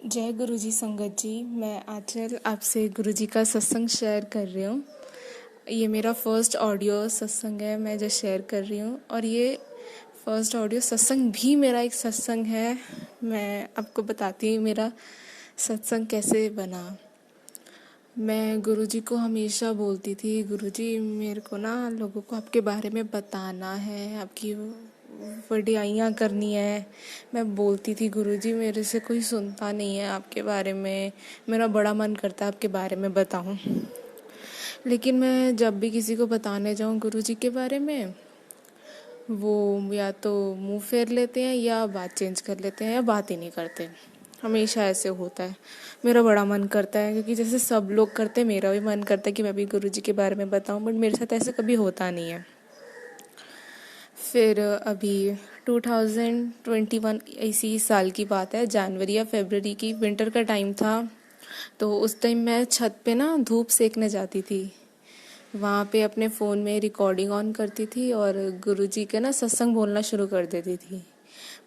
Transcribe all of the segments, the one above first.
जय गुरु जी संगत जी। मैं आंचल आपसे गुरु जी का सत्संग शेयर कर रही हूँ। ये मेरा फर्स्ट ऑडियो सत्संग है मैं जो शेयर कर रही हूँ, और ये फर्स्ट ऑडियो सत्संग भी मेरा एक सत्संग है। मैं आपको बताती हूँ मेरा सत्संग कैसे बना। मैं गुरु जी को हमेशा बोलती थी, गुरु जी मेरे को ना लोगों को आपके बारे में बताना है, आपकी वडियाइयाँ करनी है। मैं बोलती थी गुरु जी मेरे से कोई सुनता नहीं है आपके बारे में, मेरा बड़ा मन करता है आपके बारे में बताऊं। लेकिन मैं जब भी किसी को बताने जाऊं गुरु जी के बारे में, वो या तो मुंह फेर लेते हैं या बात चेंज कर लेते हैं या बात ही नहीं करते। हमेशा ऐसे होता है। मेरा बड़ा मन करता है क्योंकि जैसे सब लोग करते हैं मेरा भी मन करता है कि मैं भी गुरु जी के बारे में बताऊं, बट मेरे साथ ऐसे कभी होता नहीं है। फिर अभी 2021 इसी साल की बात है, जनवरी या फरवरी की, विंटर का टाइम था। तो उस टाइम मैं छत पे ना धूप सेकने जाती थी। वहाँ पे अपने फ़ोन में रिकॉर्डिंग ऑन करती थी और गुरुजी के ना सत्संग बोलना शुरू कर देती थी।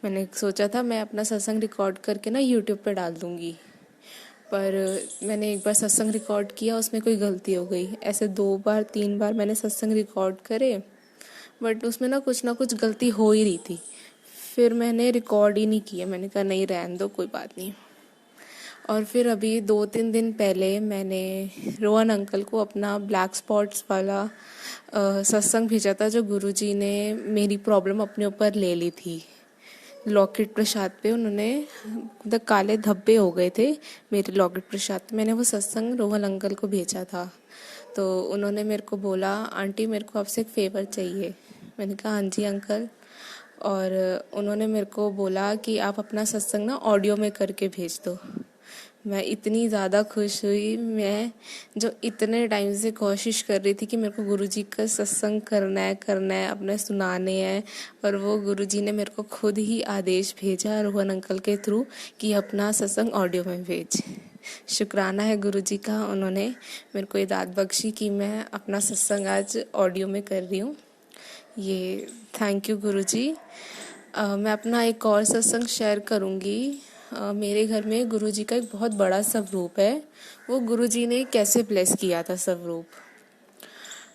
मैंने सोचा था मैं अपना सत्संग रिकॉर्ड करके ना यूट्यूब पे डाल दूँगी, पर मैंने एक बार सत्संग रिकॉर्ड किया, उसमें कोई गलती हो गई। ऐसे 2 बार 3 बार मैंने सत्संग रिकॉर्ड करे, बट उसमें ना कुछ गलती हो ही रही थी। फिर मैंने रिकॉर्ड ही नहीं किया, मैंने कहा नहीं रहने दो, कोई बात नहीं। और फिर अभी 2-3 दिन पहले मैंने रोहन अंकल को अपना ब्लैक स्पॉट्स वाला सत्संग भेजा था, जो गुरुजी ने मेरी प्रॉब्लम अपने ऊपर ले ली थी। लॉकेट प्रसाद पे उन्होंने मतलब काले धब्बे हो गए थे मेरे लॉकेट प्रसाद पे। मैंने वो सत्संग रोहन अंकल को भेजा था, तो उन्होंने मेरे को बोला आंटी मेरे को आपसे एक फेवर चाहिए। मैंने कहा हाँ जी अंकल। और उन्होंने मेरे को बोला कि आप अपना सत्संग ना ऑडियो में करके भेज दो। मैं इतनी ज़्यादा खुश हुई। मैं जो इतने टाइम से कोशिश कर रही थी कि मेरे को गुरुजी का सत्संग करना है अपने सुनाने हैं, और वो गुरुजी ने मेरे को खुद ही आदेश भेजा रोहन अंकल के थ्रू कि अपना सत्संग ऑडियो में भेज। शुक्राना है गुरुजी का, उन्होंने मेरे को ये दात बख्शी कि मैं अपना सत्संग आज ऑडियो में कर रही हूँ। ये थैंक यू गुरुजी। मैं अपना एक और सत्संग शेयर करूँगी। मेरे घर में गुरुजी का एक बहुत बड़ा स्वरूप है। वो गुरुजी ने कैसे ब्लेस किया था स्वरूप।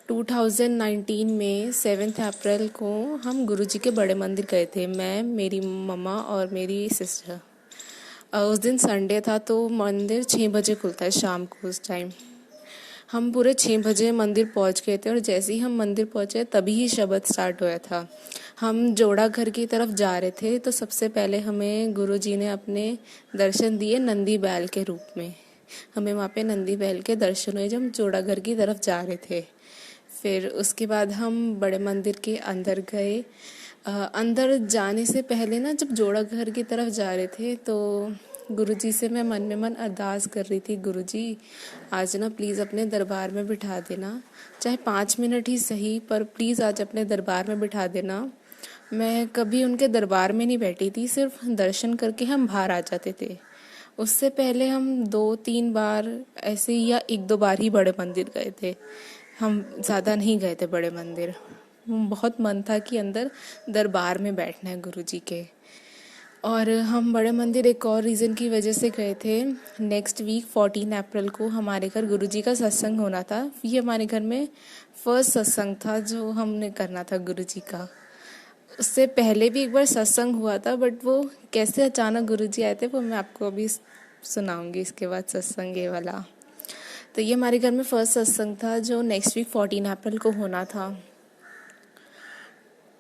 2019 में 7 अप्रैल को हम गुरुजी के बड़े मंदिर गए थे, मैं, मेरी मम्मा और मेरी सिस्टर। उस दिन संडे था, तो मंदिर 6 बजे खुलता है शाम को। उस टाइम हम पूरे 6 बजे मंदिर पहुंच गए थे, और जैसे ही हम मंदिर पहुंचे तभी ही शबद स्टार्ट हुआ था। हम जोड़ा घर की तरफ जा रहे थे, तो सबसे पहले हमें गुरुजी ने अपने दर्शन दिए नंदी बैल के रूप में। हमें वहाँ पे नंदी बैल के दर्शन हुए जब हम जोड़ा घर की तरफ जा रहे थे। फिर उसके बाद हम बड़े मंदिर के अंदर गए। अंदर जाने से पहले ना, जब जोड़ा घर की तरफ जा रहे थे, तो गुरुजी से मैं मन में मन अरदास कर रही थी, गुरुजी आज ना प्लीज़ अपने दरबार में बिठा देना, चाहे 5 मिनट ही सही, पर प्लीज़ आज अपने दरबार में बिठा देना। मैं कभी उनके दरबार में नहीं बैठी थी, सिर्फ दर्शन करके हम बाहर आ जाते थे। उससे पहले हम 2-3 बार ऐसे ही, या 1-2 बार ही बड़े मंदिर गए थे। हम ज़्यादा नहीं गए थे बड़े मंदिर। बहुत मन था कि अंदर दरबार में बैठना है गुरुजी के। और हम बड़े मंदिर एक और रीज़न की वजह से गए थे। नेक्स्ट वीक 14 अप्रैल को हमारे घर गुरुजी का सत्संग होना था। ये हमारे घर में फर्स्ट सत्संग था जो हमने करना था गुरुजी का। उससे पहले भी एक बार सत्संग हुआ था, बट वो कैसे अचानक गुरुजी आए थे वो मैं आपको अभी सुनाऊंगी इसके बाद सत्संग ये वाला। तो ये हमारे घर में फर्स्ट सत्संग था जो नेक्स्ट वीक 14 अप्रैल को होना था,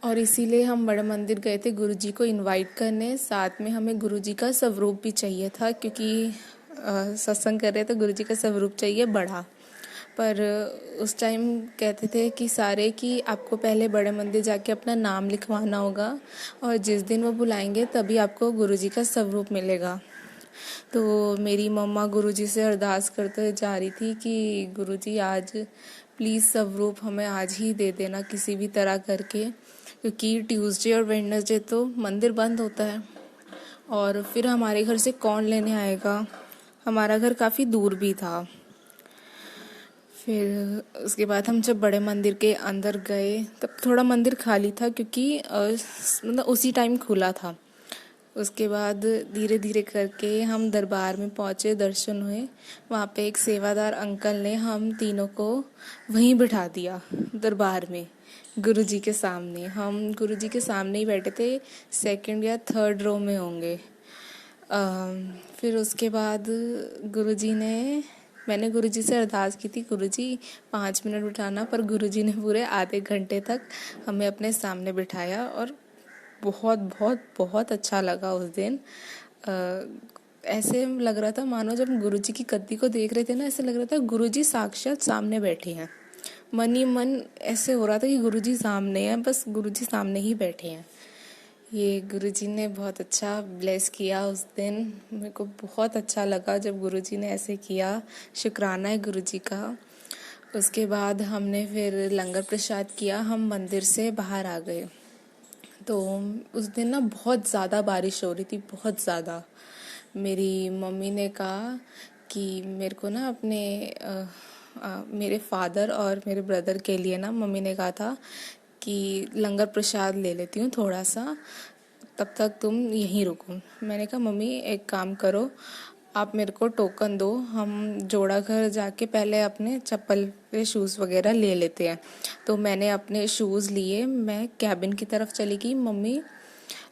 और इसीलिए हम बड़े मंदिर गए थे गुरुजी को इनवाइट करने। साथ में हमें गुरुजी का स्वरूप भी चाहिए था, क्योंकि सत्संग कर रहे थे, गुरुजी का स्वरूप चाहिए बड़ा। पर उस टाइम कहते थे कि सारे कि आपको पहले बड़े मंदिर जाके अपना नाम लिखवाना होगा, और जिस दिन वो बुलाएंगे तभी आपको गुरुजी का स्वरूप मिलेगा। तो मेरी मम्मा गुरुजी से अरदास करते हुए जा रही थी कि गुरुजी आज प्लीज़ स्वरूप हमें आज ही दे देना किसी भी तरह करके, क्योंकि ट्यूसडे और वेडनेसडे तो मंदिर बंद होता है, और फिर हमारे घर से कौन लेने आएगा। हमारा घर काफ़ी दूर भी था। फिर उसके बाद हम जब बड़े मंदिर के अंदर गए तब थोड़ा मंदिर खाली था, क्योंकि मतलब उसी टाइम खुला था। उसके बाद धीरे धीरे करके हम दरबार में पहुँचे, दर्शन हुए। वहाँ पे एक सेवादार अंकल ने हम तीनों को वहीं बिठा दिया दरबार में, गुरुजी के सामने। हम गुरुजी के सामने ही बैठे थे, सेकंड या थर्ड रो में होंगे। फिर उसके बाद गुरुजी ने मैंने गुरुजी से अरदास की थी, गुरुजी 5 मिनट बिठाना, पर गुरुजी ने पूरे आधे घंटे तक हमें अपने सामने बिठाया और बहुत बहुत बहुत अच्छा लगा उस दिन। ऐसे लग रहा था मानो जब गुरुजी की गद्दी को देख रहे थे ना, ऐसे लग रहा था गुरुजी साक्षात सामने बैठे हैं। मन ही मन ऐसे हो रहा था कि गुरुजी सामने हैं, बस गुरुजी सामने ही बैठे हैं। ये गुरुजी ने बहुत अच्छा ब्लेस किया उस दिन। मेरे को बहुत अच्छा लगा जब गुरुजी ने ऐसे किया। शुक्राना है गुरुजी का। उसके बाद हमने फिर लंगर प्रसाद किया, हम मंदिर से बाहर आ गए। तो उस दिन ना बहुत ज़्यादा बारिश हो रही थी, बहुत ज़्यादा। मेरी मम्मी ने कहा कि मेरे को ना मेरे फादर और मेरे ब्रदर के लिए ना मम्मी ने कहा था कि लंगर प्रसाद ले लेती हूँ थोड़ा सा, तब तक तुम यहीं रुको। मैंने कहा मम्मी एक काम करो, आप मेरे को टोकन दो, हम जोड़ा घर जाके पहले अपने चप्पल पे शूज़ वगैरह ले लेते हैं। तो मैंने अपने शूज़ लिए, मैं कैबिन की तरफ चली गई, मम्मी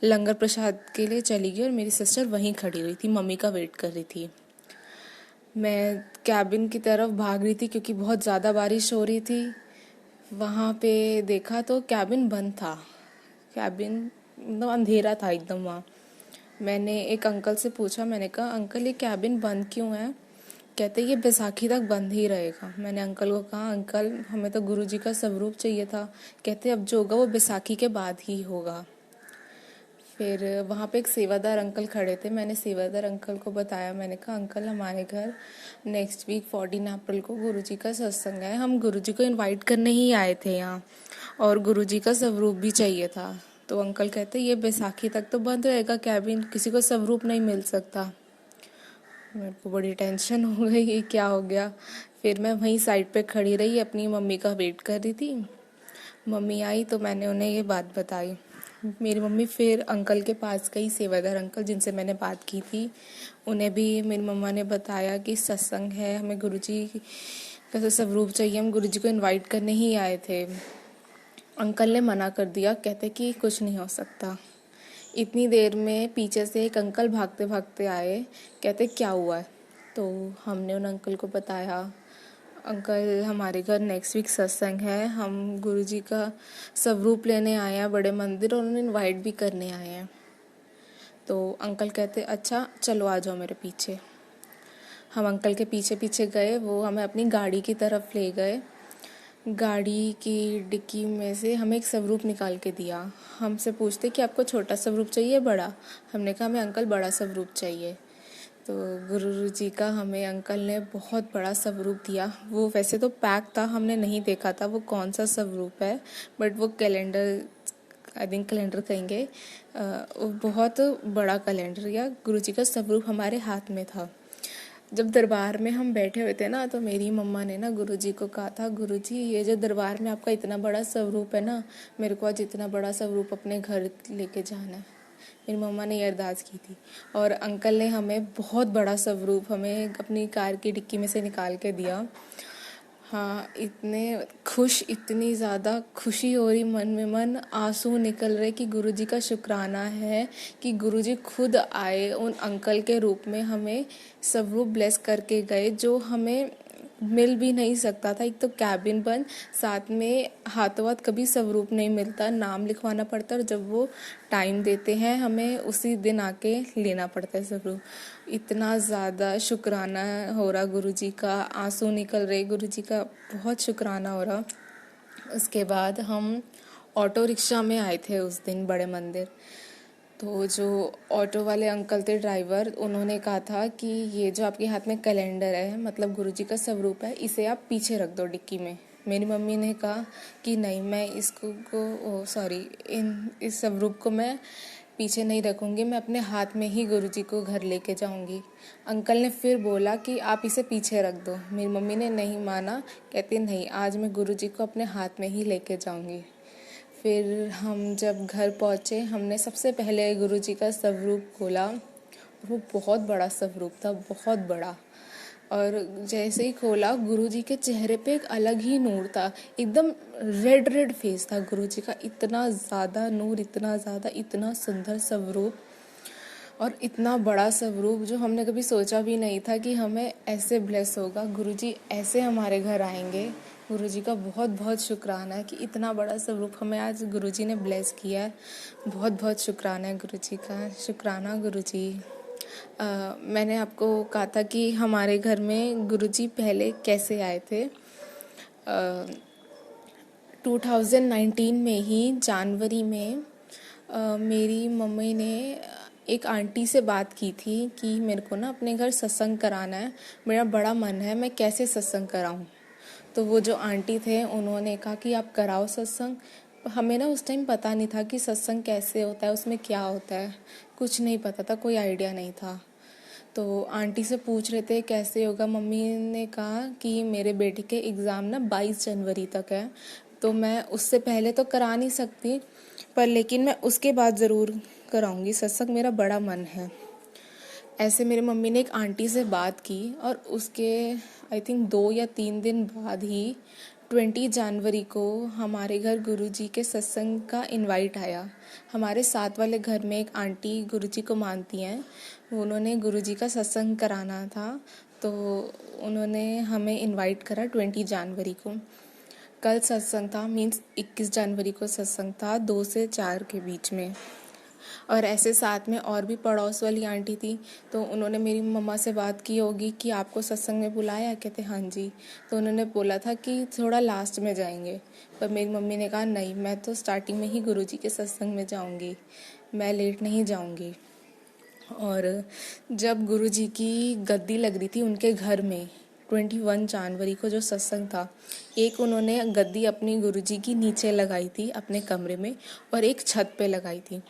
लंगर प्रसाद के लिए चली गई और मेरी सिस्टर वहीं खड़ी हुई थी, मम्मी का वेट कर रही थी। मैं कैबिन की तरफ भाग रही थी क्योंकि बहुत ज़्यादा बारिश हो रही थी। वहाँ पे देखा तो कैबिन बंद था, कैबिन एकदम अंधेरा था एकदम वहाँ। मैंने एक अंकल से पूछा, मैंने कहा अंकल ये कैबिन बंद क्यों है? कहते ये बैसाखी तक बंद ही रहेगा। मैंने अंकल को कहा अंकल हमें तो गुरुजी का स्वरूप चाहिए था। कहते अब जो होगा वो बैसाखी के बाद ही होगा। फिर वहाँ पे एक सेवादार अंकल खड़े थे, मैंने सेवादार अंकल को बताया, मैंने कहा अंकल हमारे घर नेक्स्ट वीक 14 अप्रैल को गुरुजी का सत्संग है, हम गुरुजी को इनवाइट करने ही आए थे यहाँ और गुरुजी का स्वरूप भी चाहिए था। तो अंकल कहते ये बैसाखी तक तो बंद रहेगा कैबिन, किसी को स्वरूप नहीं मिल सकता। मेरे को बड़ी टेंशन हो गई, ये क्या हो गया। फिर मैं वहीं साइड पे खड़ी रही, अपनी मम्मी का वेट कर रही थी। मम्मी आई तो मैंने उन्हें ये बात बताई। मेरी मम्मी फिर अंकल के पास गई, सेवादार अंकल जिनसे मैंने बात की थी, उन्हें भी मेरी मम्मा ने बताया कि सत्संग है, हमें गुरुजी का स्वरूप चाहिए, हम गुरुजी को इनवाइट करने ही आए थे। अंकल ने मना कर दिया, कहते कि कुछ नहीं हो सकता। इतनी देर में पीछे से एक अंकल भागते भागते आए, कहते क्या हुआ है? तो हमने उन अंकल को बताया अंकल हमारे घर नेक्स्ट वीक सत्संग है, हम गुरुजी का स्वरूप लेने आए हैं बड़े मंदिर और उन्हें इनवाइट भी करने आए हैं। तो अंकल कहते अच्छा चलो आ जाओ मेरे पीछे। हम अंकल के पीछे पीछे गए, वो हमें अपनी गाड़ी की तरफ ले गए। गाड़ी की डिक्की में से हमें एक स्वरूप निकाल के दिया। हमसे पूछते कि आपको छोटा स्वरूप चाहिए बड़ा? हमने कहा हमें अंकल बड़ा स्वरूप चाहिए। तो गुरुजी का हमें अंकल ने बहुत बड़ा स्वरूप दिया। वो वैसे तो पैक था, हमने नहीं देखा था वो कौन सा स्वरूप है, बट वो कैलेंडर, आई थिंक कैलेंडर कहेंगे, वो बहुत बड़ा कैलेंडर या गुरुजी का स्वरूप हमारे हाथ में था। जब दरबार में हम बैठे हुए थे ना, तो मेरी मम्मा ने ना गुरुजी को कहा था गुरुजी ये जो दरबार में आपका इतना बड़ा स्वरूप है ना, मेरे को आज इतना बड़ा स्वरूप अपने घर लेके जाना है। मेरी मम्मा ने ये अरदास की थी और अंकल ने हमें बहुत बड़ा स्वरूप हमें अपनी कार की डिक्की में से निकाल के दिया। हाँ, इतने खुश, इतनी ज़्यादा खुशी हो रही, मन में मन आंसू निकल रहे कि गुरुजी का शुक्राना है कि गुरुजी खुद आए उन अंकल के रूप में, हमें स्वरूप ब्लेस करके गए जो हमें मिल भी नहीं सकता था। एक तो कैबिन बंद, साथ में हाथों हाथ कभी स्वरूप नहीं मिलता, नाम लिखवाना पड़ता है और जब वो टाइम देते हैं हमें उसी दिन आके लेना पड़ता है स्वरूप। इतना ज़्यादा शुक्राना हो रहा गुरुजी का, आंसू निकल रहे, गुरुजी का बहुत शुक्राना हो रहा। उसके बाद हम ऑटो रिक्शा में आए थे उस दिन बड़े मंदिर। तो जो ऑटो वाले अंकल थे ड्राइवर, उन्होंने कहा था कि ये जो आपके हाथ में कैलेंडर है मतलब गुरुजी का स्वरूप है, इसे आप पीछे रख दो डिक्की में। मेरी मम्मी ने कहा कि नहीं मैं इस स्वरूप को मैं पीछे नहीं रखूँगी, मैं अपने हाथ में ही गुरुजी को घर लेके जाऊँगी। अंकल ने फिर बोला कि आप इसे पीछे रख दो। मेरी मम्मी ने नहीं माना, कहती नहीं आज मैं गुरुजी को अपने हाथ में ही लेके जाऊँगी। फिर हम जब घर पहुँचे हमने सबसे पहले गुरुजी का स्वरूप खोला। वो बहुत बड़ा स्वरूप था, बहुत बड़ा। और जैसे ही खोला गुरुजी के चेहरे पे एक अलग ही नूर था। एकदम रेड रेड फेस था गुरुजी का, इतना ज़्यादा नूर, इतना ज़्यादा, इतना सुंदर स्वरूप और इतना बड़ा स्वरूप जो हमने कभी सोचा भी नहीं था कि हमें ऐसे ब्लेस होगा, गुरुजी ऐसे हमारे घर आएंगे। गुरुजी का बहुत बहुत शुक्राना है कि इतना बड़ा स्वरूप हमें आज गुरुजी ने ब्लेस किया है। बहुत बहुत शुक्राना है गुरुजी का, शुक्राना गुरुजी। मैंने आपको कहा था कि हमारे घर में गुरुजी पहले कैसे आए थे। 2019 में ही जनवरी में मेरी मम्मी ने एक आंटी से बात की थी कि मेरे को ना अपने घर सत्संग कराना है, मेरा बड़ा मन है, मैं कैसे सत्संग कराऊं। तो वो जो आंटी थे उन्होंने कहा कि आप कराओ सत्संग। हमें ना उस टाइम पता नहीं था कि सत्संग कैसे होता है, उसमें क्या होता है, कुछ नहीं पता था, कोई आइडिया नहीं था। तो आंटी से पूछ रहे थे कैसे होगा। मम्मी ने कहा कि मेरे बेटे के एग्ज़ाम ना 22 जनवरी तक है, तो मैं उससे पहले तो करा नहीं सकती, पर लेकिन मैं उसके बाद ज़रूर कराऊंगी सत्संग, मेरा बड़ा मन है। ऐसे मेरी मम्मी ने एक आंटी से बात की और उसके आई थिंक 2 या 3 दिन बाद ही 20 जनवरी को हमारे घर गुरुजी के सत्संग का इनवाइट आया। हमारे साथ वाले घर में एक आंटी गुरुजी को मानती हैं, उन्होंने गुरुजी का सत्संग कराना था, तो उन्होंने हमें इनवाइट करा 20 जनवरी को। कल सत्संग था, मीन्स 21 जनवरी को सत्संग था 2 से 4 के बीच में। और ऐसे साथ में और भी पड़ोस वाली आंटी थी, तो उन्होंने मेरी मम्मा से बात की होगी कि आपको सत्संग में बुलाया, कहते हाँ जी। तो उन्होंने बोला था कि थोड़ा लास्ट में जाएंगे, पर मेरी मम्मी ने कहा नहीं, मैं तो स्टार्टिंग में ही गुरुजी के सत्संग में जाऊंगी, मैं लेट नहीं जाऊंगी। और जब गुरुजी की गद्दी लग रही थी उनके घर में 21 जनवरी को जो सत्संग था, एक उन्होंने गद्दी अपनी गुरुजी की नीचे लगाई थी अपने कमरे में और एक छत पे लगाई थी।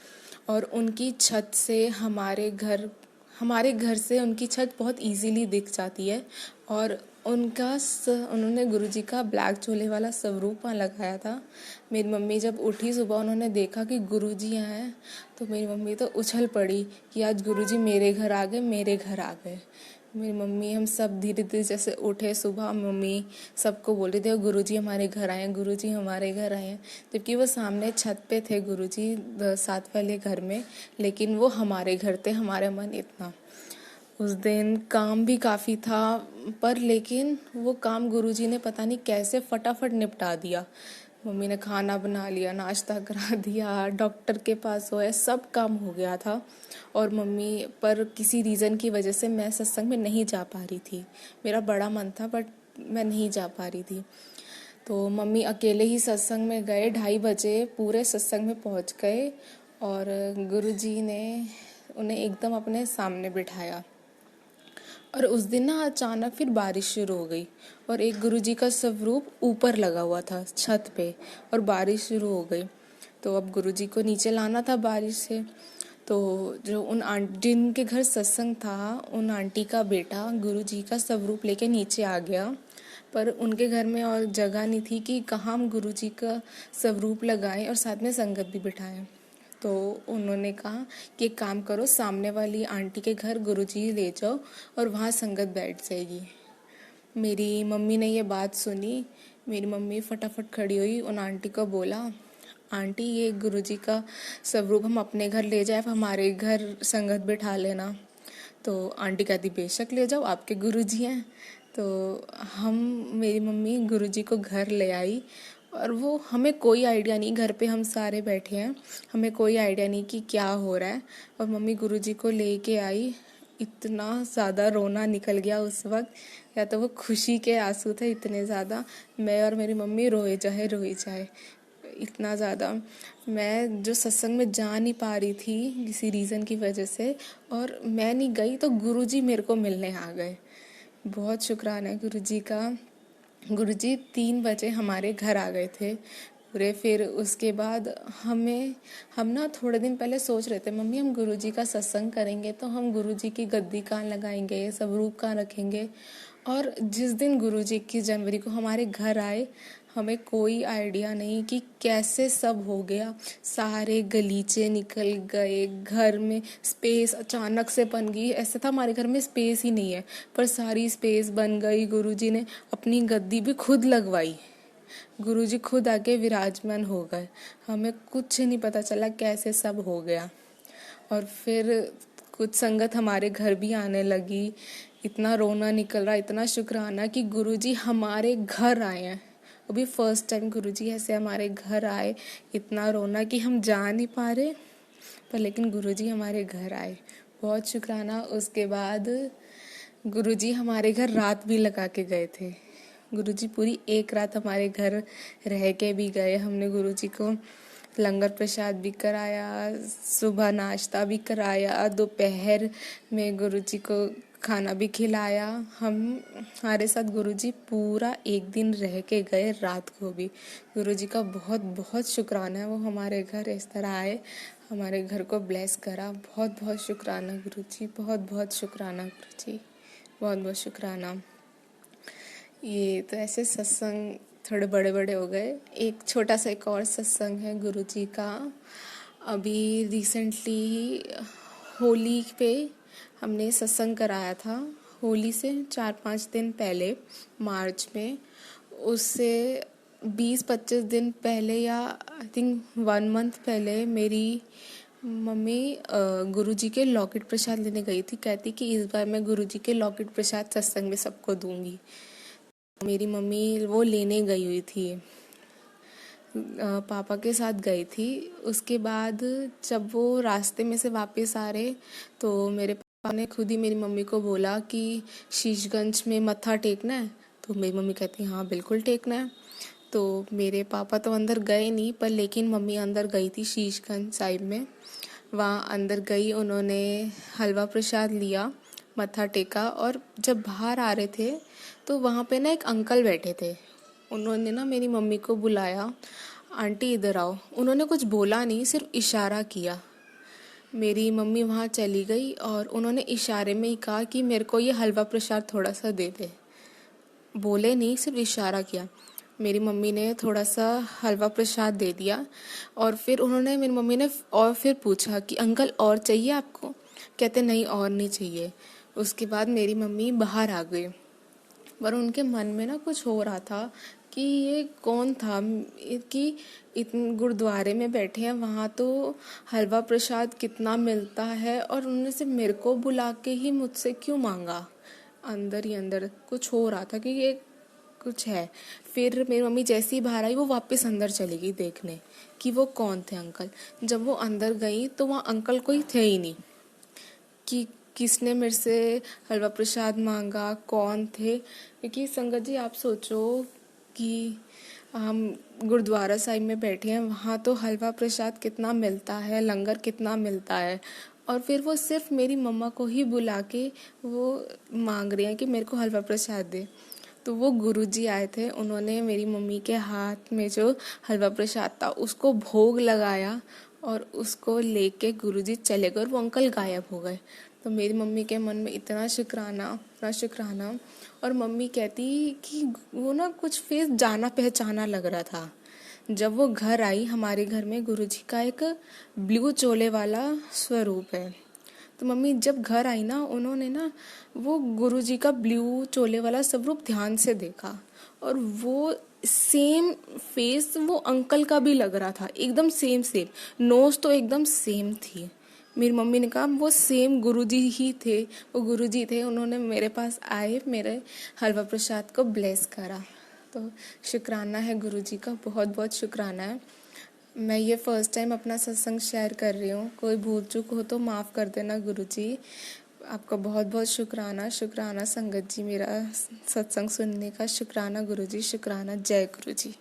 और उनकी छत से हमारे घर से उनकी छत बहुत इजीली दिख जाती है। और उन्होंने गुरुजी का ब्लैक चोले वाला स्वरूप वहाँ लगाया था। मेरी मम्मी जब उठी सुबह, उन्होंने देखा कि गुरुजी यहाँ हैं, तो मेरी मम्मी तो उछल पड़ी कि आज गुरुजी मेरे घर आ गए, मेरे घर आ गए। मेरी मम्मी, हम सब धीरे धीरे जैसे उठे सुबह, मम्मी सबको बोल रही थी गुरुजी हमारे घर आए हैं, गुरुजी हमारे घर आए हैं, जबकि वो सामने छत पे थे गुरुजी साथ वाले घर में, लेकिन वो हमारे घर थे। हमारा मन इतना, उस दिन काम भी काफ़ी था, पर लेकिन वो काम गुरुजी ने पता नहीं कैसे फटाफट निपटा दिया। मम्मी ने खाना बना लिया, नाश्ता करा दिया, डॉक्टर के पास हुए, सब काम हो गया था। और मम्मी पर किसी रीज़न की वजह से मैं सत्संग में नहीं जा पा रही थी। मेरा बड़ा मन था बट मैं नहीं जा पा रही थी। तो मम्मी अकेले ही सत्संग में गए, 2:30 बजे पूरे सत्संग में पहुंच गए और गुरुजी ने उन्हें एकदम अपने सामने बिठाया। और उस दिन ना अचानक फिर बारिश शुरू हो गई और एक गुरुजी का स्वरूप ऊपर लगा हुआ था छत पे, और बारिश शुरू हो गई। तो अब गुरुजी को नीचे लाना था बारिश से। तो जो जिनके घर सत्संग था, उन आंटी का बेटा गुरुजी का स्वरूप लेके नीचे आ गया, पर उनके घर में और जगह नहीं थी कि कहाँ हम गुरुजी का स्वरूप लगाएं और साथ में संगत भी बिठाएं। तो उन्होंने कहा कि एक काम करो, सामने वाली आंटी के घर गुरुजी ले जाओ और वहाँ संगत बैठ जाएगी। मेरी मम्मी ने ये बात सुनी। मेरी मम्मी फटाफट खड़ी हुई, उन आंटी को बोला, आंटी ये गुरुजी का स्वरूप हम अपने घर ले जाए, हमारे घर संगत बिठा लेना। तो आंटी कहती बेशक ले जाओ, आपके गुरुजी हैं। तो मेरी मम्मी गुरुजी को घर ले आई और वो हमें कोई आइडिया नहीं, घर पे हम सारे बैठे हैं, हमें कोई आइडिया नहीं कि क्या हो रहा है। और मम्मी गुरुजी को लेके आई, इतना ज़्यादा रोना निकल गया उस वक्त, या तो वो खुशी के आंसू थे इतने ज़्यादा, मैं और मेरी मम्मी रोए जाए इतना ज़्यादा। मैं जो सत्संग में जा नहीं पा रही थी किसी रीज़न की वजह से, और मैं नहीं गई तो गुरुजी मेरे को मिलने आ गए। बहुत शुक्राना है गुरुजी का। गुरुजी 3 बजे हमारे घर आ गए थे पूरे। फिर उसके बाद हम ना थोड़े दिन पहले सोच रहे थे, मम्मी हम गुरुजी का सत्संग करेंगे तो हम गुरुजी की गद्दी कहाँ लगाएंगे, स्वरूप कहाँ रखेंगे। और जिस दिन गुरुजी 21 जनवरी को हमारे घर आए, हमें कोई आइडिया नहीं कि कैसे सब हो गया। सारे गलीचे निकल गए, घर में स्पेस अचानक से बन गई। ऐसा था हमारे घर में स्पेस ही नहीं है, पर सारी स्पेस बन गई। गुरुजी ने अपनी गद्दी भी खुद लगवाई, गुरुजी खुद आके विराजमान हो गए। हमें कुछ नहीं पता चला कैसे सब हो गया। और फिर कुछ संगत हमारे घर भी आने लगी। इतना रोना निकल रहा, इतना शुक्राना कि गुरुजी हमारे घर आए हैं। वो भी फर्स्ट टाइम गुरुजी ऐसे हमारे घर आए। इतना रोना कि हम जा नहीं पा रहे, पर लेकिन गुरुजी हमारे घर आए। बहुत शुक्राना। उसके बाद गुरुजी हमारे घर रात भी लगा के गए थे। गुरुजी पूरी एक रात हमारे घर रह के भी गए। हमने गुरुजी को लंगर प्रसाद भी कराया, सुबह नाश्ता भी कराया, दोपहर में गुरुजी को खाना भी खिलाया। हमारे साथ गुरुजी पूरा एक दिन रह के गए, रात को भी। गुरुजी का बहुत बहुत शुक्राना है, वो हमारे घर इस तरह आए, हमारे घर को ब्लेस करा। बहुत बहुत शुक्राना गुरुजी, बहुत बहुत शुक्राना गुरुजी, बहुत बहुत शुक्राना। ये तो ऐसे सत्संग थोड़े बड़े बड़े हो गए। एक छोटा सा एक और सत्संग है गुरुजी का। अभी रिसेंटली होली पे हमने सत्संग कराया था। होली से 4-5 दिन पहले, मार्च में। उससे 20-25 दिन पहले, या आई थिंक 1 मंथ पहले, मेरी मम्मी गुरुजी के लॉकेट प्रसाद लेने गई थी। कहती कि इस बार मैं गुरुजी के लॉकेट प्रसाद सत्संग में सबको दूंगी। मेरी मम्मी वो लेने गई हुई थी, पापा के साथ गई थी। उसके बाद जब वो रास्ते में से वापस आ रहे, तो मेरे पापा ने खुद ही मेरी मम्मी को बोला कि शीशगंज में मत्था टेकना है। तो मेरी मम्मी कहती हाँ बिल्कुल टेकना है। तो मेरे पापा तो अंदर गए नहीं, पर लेकिन मम्मी अंदर गई थी शीशगंज साहिब में। वहाँ अंदर गई, उन्होंने हलवा प्रसाद लिया, मत्था टेका। और जब बाहर आ रहे थे तो वहाँ पे ना एक अंकल बैठे थे। उन्होंने ना मेरी मम्मी को बुलाया, आंटी इधर आओ। उन्होंने कुछ बोला नहीं, सिर्फ इशारा किया। मेरी मम्मी वहाँ चली गई और उन्होंने इशारे में ही कहा कि मेरे को ये हलवा प्रसाद थोड़ा सा दे दे। बोले नहीं, सिर्फ इशारा किया। मेरी मम्मी ने थोड़ा सा हलवा प्रसाद दे दिया। और फिर मेरी मम्मी ने और फिर पूछा कि अंकल और चाहिए आपको? कहते नहीं, और नहीं चाहिए। उसके बाद मेरी मम्मी बाहर आ गई, पर उनके मन में ना कुछ हो रहा था कि ये कौन था कि इतने गुरुद्वारे में बैठे हैं, वहाँ तो हलवा प्रसाद कितना मिलता है, और उन्होंने से मेरे को बुला के ही मुझसे क्यों मांगा। अंदर ही अंदर कुछ हो रहा था कि ये कुछ है। फिर मेरी मम्मी जैसे ही बाहर आई, वो वापस अंदर चली गई देखने कि वो कौन थे अंकल। जब वो अंदर गई तो वहाँ अंकल कोई थे ही नहीं कि किसने मेरे से हलवा प्रसाद मांगा, कौन थे। क्योंकि संगत जी आप सोचो कि हम गुरुद्वारा साहिब में बैठे हैं, वहाँ तो हलवा प्रसाद कितना मिलता है, लंगर कितना मिलता है, और फिर वो सिर्फ मेरी मम्मा को ही बुला के वो मांग रहे हैं कि मेरे को हलवा प्रसाद दे। तो वो गुरुजी आए थे, उन्होंने मेरी मम्मी के हाथ में जो हलवा प्रसाद था उसको भोग लगाया, और उसको लेके गुरुजी चले गए और वो अंकल गायब हो गए। तो मेरी मम्मी के मन में इतना शुक्राना। और मम्मी कहती कि वो ना कुछ फेस जाना पहचाना लग रहा था। जब वो घर आई, हमारे घर में गुरुजी का एक ब्लू चोले वाला स्वरूप है। तो मम्मी जब घर आई ना, उन्होंने ना वो गुरुजी का ब्लू चोले वाला स्वरूप ध्यान से देखा, और वो सेम फेस वो अंकल का भी लग रहा था, एकदम सेम। नोज तो एकदम सेम थी। मेरी मम्मी ने कहा वो सेम गुरुजी ही थे, वो गुरुजी थे। उन्होंने मेरे पास आए, मेरे हलवा प्रसाद को ब्लेस करा। तो शुक्राना है गुरुजी का, बहुत बहुत शुक्राना है। मैं ये फर्स्ट टाइम अपना सत्संग शेयर कर रही हूँ, कोई भूल चूक हो तो माफ़ कर देना गुरुजी। आपका बहुत बहुत शुक्राना संगत जी, मेरा सत्संग सुनने का। शुक्राना गुरुजी, शुक्राना। जय गुरुजी।